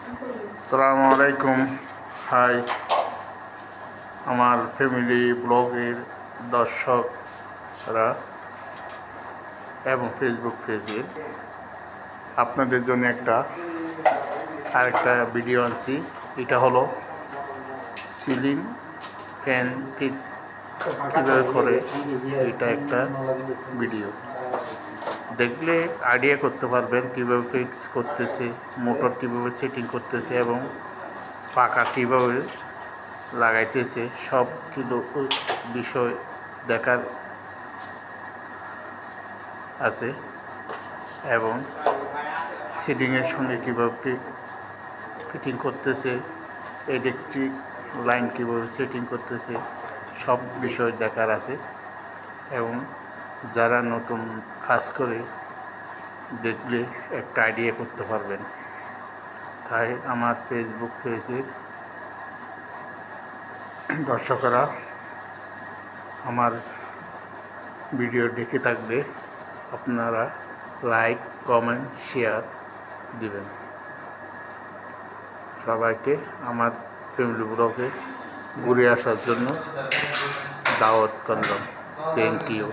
আসসালামু আলাইকুম। হাই, আমার ফ্যামিলি ব্লগের দর্শকরা এবং ফেসবুক পেজের আপনাদের জন্য আরেকটা ভিডিও আনছি। এটা হলো সিলিং ফ্যান ফিক্স কীভাবে করে, এটা একটা ভিডিও দেখলে আইডিয়া করতে পারবেন কীভাবে ফিক্স করতেছে, মোটর কীভাবে সেটিং করতেছে এবং পাখা কীভাবে লাগাইতেছে, সবগুলো বিষয় দেখার আছে এবং সিলিংয়ের সঙ্গে কীভাবে ফিটিং করতেছে, ইলেকট্রিক লাইন কীভাবে সেটিং করতেছে, সব বিষয় দেখার আছে এবং যারা নতুন কাজ করে দেখলে একটা আইডিয়া করতে পারবেন। তাই আমার ফেসবুক পেজের দর্শকরা আমার ভিডিও দেখে থাকলে আপনারা লাইক, কমেন্ট, শেয়ার দিবেন। সবাইকে আমার ফ্যামিলি ব্লগে ঘুরে আসার জন্য দাওয়াত করলাম। Thank you.